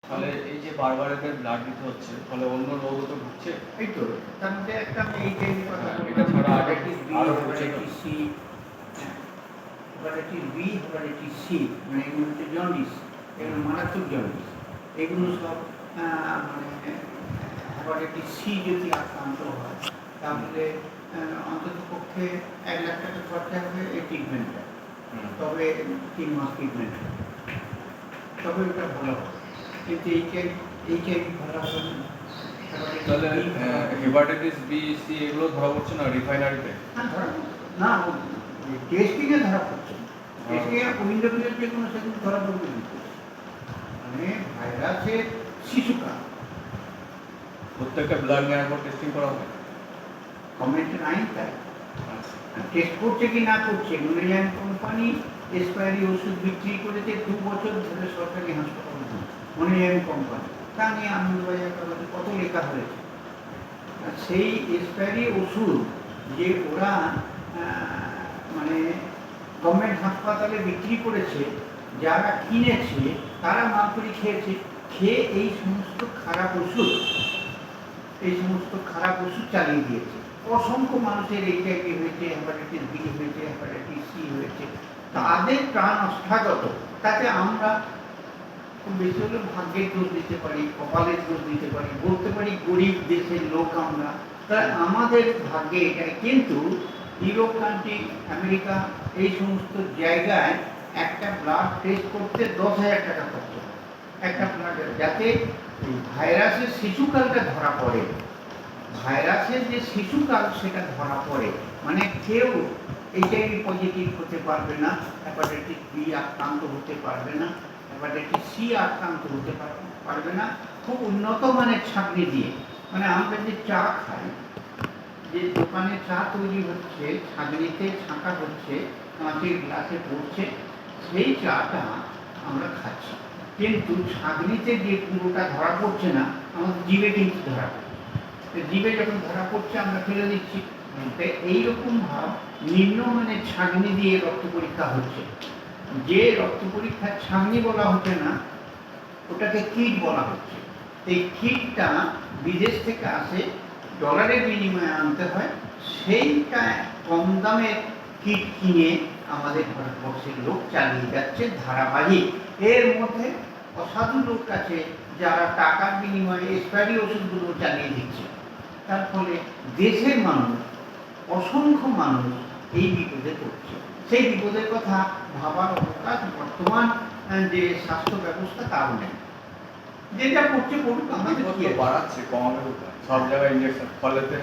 ফলে এই যে বারবার এদের ব্লাড দিতে হচ্ছে, ফলে অন্য রোগও তো ঢুকছে। এই তো তার মধ্যে একটা এইচআইভি কথা এটা ছাড়া হেপাটাইটিস বি, আরো hepatitis C, hepatitis B, hepatitis C, মানে এগুলো হচ্ছে জন্ডিস, এগুলো মারাত্মক জন্ডিস। এগুলো সব মানে হেপাটাইটিস সি যদি আক্রান্ত হয় তাহলে অন্তত পক্ষে 1 লাখ টাকা খরচা হবে এই ট্রিটমেন্টটা, তবে 3 মাস ট্রিটমেন্ট, তবে ওটা ভালো হবে। কিন্তু এইচআইভি ভালো হবে না। তাহলে হেপাটাইটিস বি, সি এগুলো ধরা পড়ছে না রিফাইনারিতে? না, টেস্টিংয়ে ধরা পড়ছে। টেস্টিংয়ে উইন্ডোজের যে কোনো সেদিন ধরা পড়বে কিন্তু মানে ভাইরাসের শিশুকাল। প্রত্যেকটা ব্লাড নেওয়ার পর টেস্টিং করা হবে? গভর্নমেন্টের আইন তাই। টেস্ট করছে কি না করছে, মুরিয়ান কোম্পানি এক্সপায়ারি ওষুধ বিক্রি করেছে 2 বছর ধরে সরকারি হাসপাতালে, মুরিয়ান কোম্পানি। তা নিয়ে আনন্দবাজার কাগজে কত লেখা হয়েছে। আর সেই এক্সপায়ারি ওষুধ যে ওরা মানে গভর্নমেন্ট হাসপাতালে বিক্রি করেছে, যারা কিনেছে তারা মালপুরি খেয়েছে, খেয়ে এই সমস্ত খারাপ ওষুধ চালিয়ে দিয়েছে। অসংখ্য মানুষের এইচআইভি হয়েছে, হেপাটাইটিস বি হয়েছে, হেপাটাইটিস সি হয়েছে, তাদের প্রাণ অষ্টাগত। তাতে আমরা খুব বেশি হলে ভাগ্যের দোষ দিতে পারি, কপালের দোষ দিতে পারি, বলতে পারি গরিব দেশের লোক আমরা, তাই আমাদের ভাগ্যে এটাই। কিন্তু ইউরোপ কান্ট্রি, আমেরিকা এই সমস্ত জায়গায় একটা ব্লাড টেস্ট করতে 10,000 টাকা খরচ হয় একটা ব্লাডের, যাতে ভাইরাসের শিশুকালটা ধরা পড়ে। ভাইরাসের যে শিশুকাল সেটা ধরা পড়ে, মানে কেউ এইচআইভি পজিটিভ হতে পারবে না, হেপাটাইটিস বি আক্রান্ত হতে পারবে না, হেপাটাইটিস সি আক্রান্ত হতে পারবে না। খুব উন্নত মানের ছাঁকনি দিয়ে, মানে আমরা যে চা খাই, যে দোকানে চা তৈরি হচ্ছে, ছাঁকনিতে ছাঁকা হচ্ছে, কাঁচের গ্লাসে পড়ছে, সেই চাটা আমরা খাচ্ছি। কিন্তু ছাঁকনিতে যে পুরোটা ধরা পড়ছে না, আমাদের জিভে কিন্তু ধরা পড়ছে। জিভে যখন ধরা পড়ছে আমরা ফেলে দিচ্ছি। এইরকম ভাব নিম্নমানের ছাঁকনি দিয়ে রক্ত পরীক্ষা হচ্ছে। যে রক্ত পরীক্ষার ছাঁকনি বলা হচ্ছে না, ওটাকে কিট বলা হচ্ছে। এই কিটটা বিদেশ থেকে আসে, ডলারের বিনিময়ে আনতে হয়, সেইটা কম দামে কিট কিনে আমাদের ভারতবর্ষের লোক চালিয়ে যাচ্ছে ধারাবাহিক। এর মধ্যে অসাধু লোক আছে যারা টাকার বিনিময়ে এক্সপায়ারি ওষুধগুলো চালিয়ে দিচ্ছে। তার ফলে দেশের মানুষ, অসংখ্য মানুষ এই বিপদে পড়ছে। সেই বিপদের কথা ভাবার অবকাশ বর্তমান যে স্বাস্থ্য ব্যবস্থা তাও নেই। যেটা করছে করুক, আমাদের কি বাড়াচ্ছে, কমাবে কোথায়? সব জায়গায় ইঞ্জেকশন, ফলেতে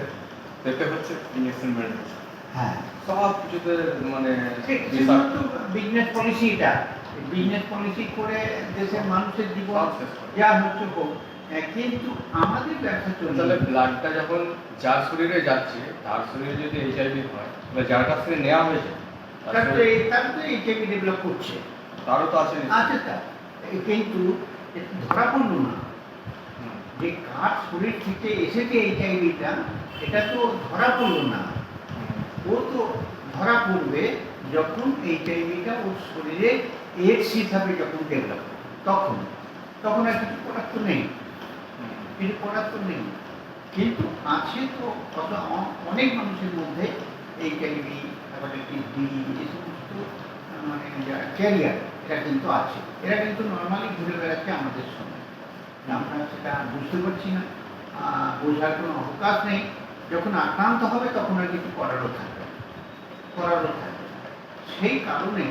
পেতে হচ্ছে, ইঞ্জেকশন মেরে দিচ্ছে। হ্যাঁ, সব কিছুতে মানে বিজনেস পলিসি, এটা বিজনেস পলিসি করে দেশের মানুষের জীবন যা হচ্ছে হোক, কিন্তু আমাদের ব্যবসা চলছে। তাহলে ব্লাডটা যখন যার শরীরে যাচ্ছে, তার শরীরে যদি এইচআইভি হয়, তাহলে যার কাছ থেকে নেওয়া হয়েছে তার তো এইচআইভি ডেভেলপ করছে, তারও তো আছে। তা কিন্তু ধরা পড়লো না যে কার শরীর থেকে এসেছে এইচআইভিটা, এটা তো ধরা পড়লো না। ও তো ধরা পড়বে যখন এইচআইভিটা ওর শরীরে এইডস হিসাবে যখন ডেভেলপ হবে, তখন আর কিছু করার তো নেই, কিন্তু আছে তো কত অনেক মানুষের মধ্যে এইচআইভি, হেপাটাইটিস বি, এই সমস্ত মানে যারা ক্যারিয়ার, এরা কিন্তু আছে। এরা কিন্তু নর্মালি ঘুরে বেড়াচ্ছে আমাদের সঙ্গে, আমরা সেটা বুঝতে পারছি না, বোঝার কোনো অবকাশ নেই। যখন আক্রান্ত হবে তখন আর কিছু করারও থাকবে। সেই কারণে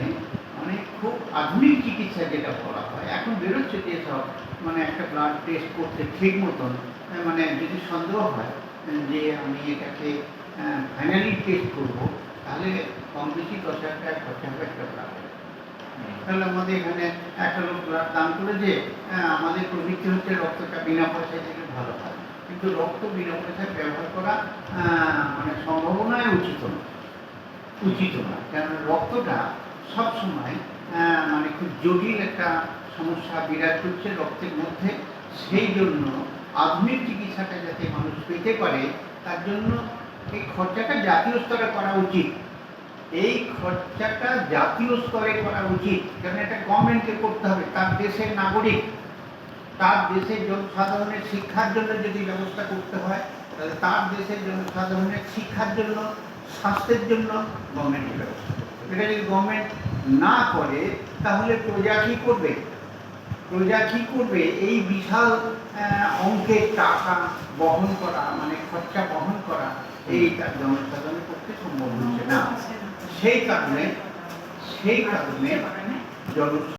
মানে খুব আধুনিক চিকিৎসা যেটা বলা হয়, এখন বেরোচ্ছে যে সব মানে একটা ব্লাড টেস্ট করতে ঠিক মতন, মানে যদি সন্দেহ হয় যে আমি এটাকে ফাইনালি টেস্ট করবো, তাহলে কম বেশি 10,000 টাকা খরচা হবে একটা ব্লাড। তাহলে আমাদের এখানে একটা লোক ব্লাড দান করে যে আমাদের প্রবৃত্তি হচ্ছে রক্তটা বিনা পয়সায় দিলে ভালো হয়, কিন্তু রক্ত বিনা পয়সায় ব্যবহার করা মানে সম্ভাবনায় উচিত না, কারণ রক্তটা সবসময় মানে খুব জটিল একটা সমস্যা বিরাজ করছে রক্তের মধ্যে। সেই জন্য আধুনিক চিকিৎসাটা যাতে মানুষ পেতে পারে, তার জন্য এই খরচাটা জাতীয় স্তরে করা উচিত। কারণ এটা গভর্নমেন্টকে করতে হবে, তার দেশের নাগরিক, তার দেশের জনসাধারণের শিক্ষার জন্য যদি ব্যবস্থা করতে হয়, তাহলে তার দেশের জনসাধারণের শিক্ষার জন্য, স্বাস্থ্যের জন্য গভর্নমেন্টের ব্যবস্থা করতে হবে। এটা যদি গভর্নমেন্ট না করে তাহলে প্রজা কী করবে? প্রজা কী করবে? এই বিশাল অঙ্কের টাকা বহন করা, মানে খরচা বহন করা, এইটা জনসাধারণের পক্ষে সম্ভব হচ্ছে না। সেই কারণে জন